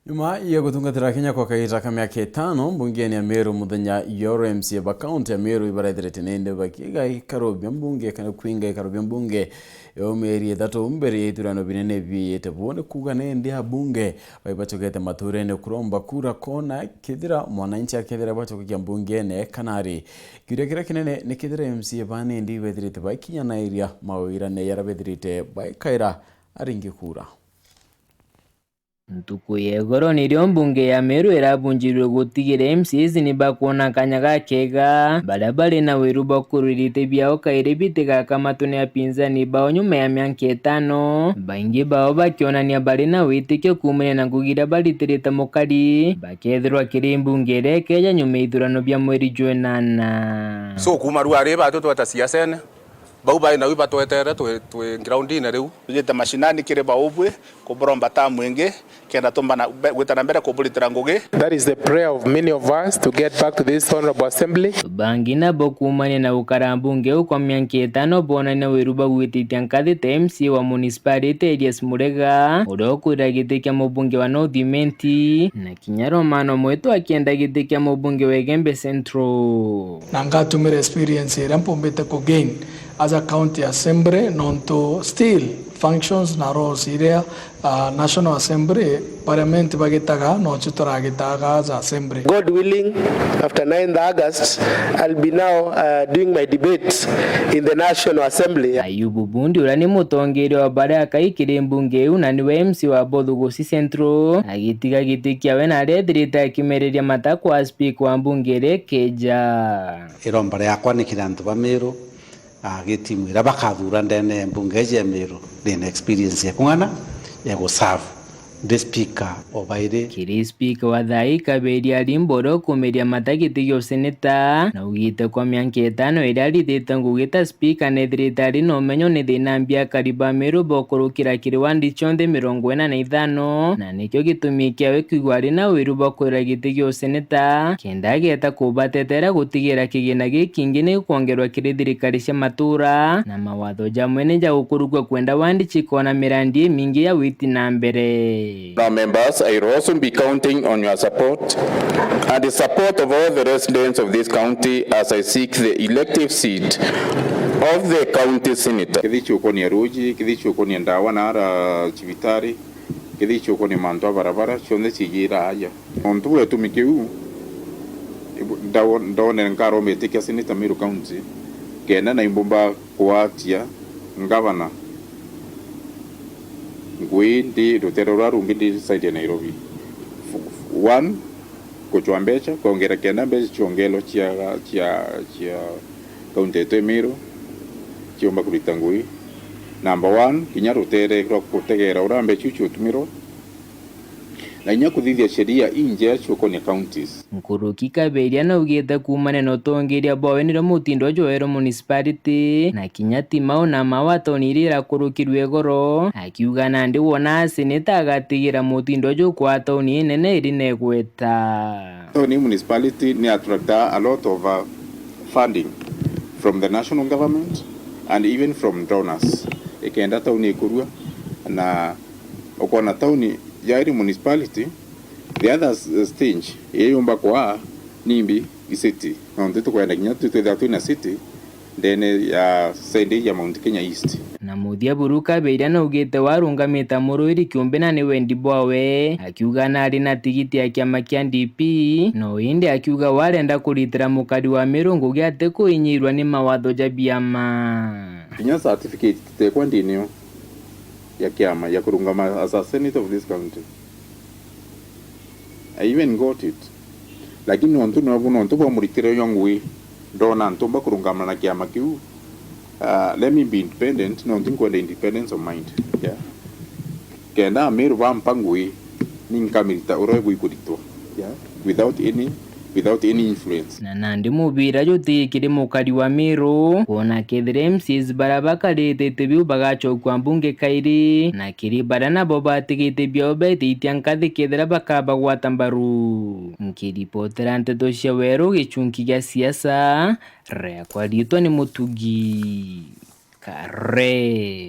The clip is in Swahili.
Nyuma ya gutungatira Kenya kwa kaita ka miaka 5 mbungeni ya Meru muthenya Igoro MCA ba county ya Meru ibarethirite nende bakiga ikarobia mbunge kana kuinga ikarobia mbunge yomeri ethatu mbere ya ithurano binene biite bone kuga nende ya bunge baibachogete maturene kuromba kura kona kithira mwananchi akethira bachokia mbunge ne kanari kirekera kinene ni kithira MCA bane ndi bethirite bakinya na area mawira ne yarabethirite baikaira aringi kura. Ntuku ya Igoro niryo mbunge ya Meru irabunjirwe gutigire MCAs nibakuona kanya gakega baria bari na wiru bakururite biao kaire bitega kamatune apinzani bao nyuma ya miaka 5 baingi bao bakionania bari na witikio kumene na ngugira baritirite mukari bakethirwa kiri mbunge rekeja nyuma ithurano bia mweri June. So kuma ruare batu twata CIACENE bau bai na wi batwetere twe ground ine riu tugite mashinani kire baubwe kubromba ta mwenge kenda tombana gwetana mbere kubulitira ngugi. That is the prayer of many of us to get back to this honorable assembly. Bangina bokumane na ukarambunge kwa miaka 5 bona na wiruba gwititia nkathi TMC wa municipality Elias Murega urokwira giti kia mubunge wa North Imenti na kinyaro mano mwetu akienda giti kia mubunge wa Gembe Central. Nangatumira experience ira mpombete ko gain as a county assembly non to still functions na roles area National Assembly Parliament bagitaga no chitora gitaga as assembly. God willing, after 9th August I'll be now doing my debates in the National Assembly. Ayubu Bundi urani mutongeri wa bara akaikire mbunge una niwe MC wa Bothugusi Central agitiga gitikia we na redrita kimereria matako wa speaker wa mbunge rekeja irombare yakwa ni kirantu ba Meru agitimwira bakathura ndene mbunge ya Meru ni experience ya kungana ya guserve the speaker obaire kiri speaker wa thai kaberi alimboro kumeria matagiti yo seneta na ugite kwa miaka 5 ira rithite ngugita speaker nethritari no menyo ni thinambia kariba Meru bokurukira kiri wandi chonde 45 na nikyo gitumi kiawe kwigwari na wiru bokwira giti yo seneta kenda geta kubatetera gutigira kigina gikingi ni kuongerwa kiri thirikari cia matura na mawatho jamwe ni ja gukurugwa kwenda wandi chikona mirandi mingi ya witi na mbere. Now members, I will also be counting on your support and the support of all the residents of this county as I seek the elective seat of the county senator. Kithi ukoni aruji, kithi ukoni ndawa na ara chivitari, kithi ukoni manto barabara, chonde chigira haya. Ontu wetu mikiu ndone nkaro metike senator Meru County. Kena na imbomba kuatia ngavana ngwindi rutero rungi ndi side ya Nairobi. One kuchwa mbecha kuongera kenda mbecha chongelo chia kaunti yetu Meru chiomba kulita ngui. Number 1 kinya rutere kutegera urambe chuchu tumiro na inya kuthithia sheria inje chukoni counties. Nkuruki kaberia na ugite kumane no tongeria bowenire mutindo joero municipality na kinya timao na mawatonirira kurukirwe Igoro akiuga nandi wona seneta agatigira mutindo jo kwa toni nene iri negweta. Toni municipality ni attract a lot of funding from the national government and even from donors. Ekenda toni kurua na okona toni Jairi municipality, the other stage, yomba kwa nimbi city. Na ndeto kwa kinya tutu na city, then side ya Mount Kenya East. Na muthia buruka beira na ugite warungamita muruiri kiumbe na ni wendi bwawe akiuga na ari na tigiti ya kiama kia DP no inde akiuga warenda kuritira mukari wa Meru ngugi ate kuinyirwa ni mawatho ja biama. Kinya certificate tekwa ndinio ya kiama ya kurungama as a senator of this country. I even got it. Lakini nontu kwa muritiro yongwe dona ntumba kurungama na kiama kiu. Let me be independent, nontu kwa the independence of mind. Yeah. Kenda Meru vampangwe ninkamirita uroe kurito. Yeah. Without any influence. Na nandi mubira jote kiri mukari wa Meru kuona kethire MCs barabaka rete biu bagacho kwa mbunge kairi na kiri barana boba tigite bio beti itiankathi kethira bakaba gwatambaru nkiripotera nteto cia weru gichunki gia siasa rea kwa ritwa ni Mutugi Kare.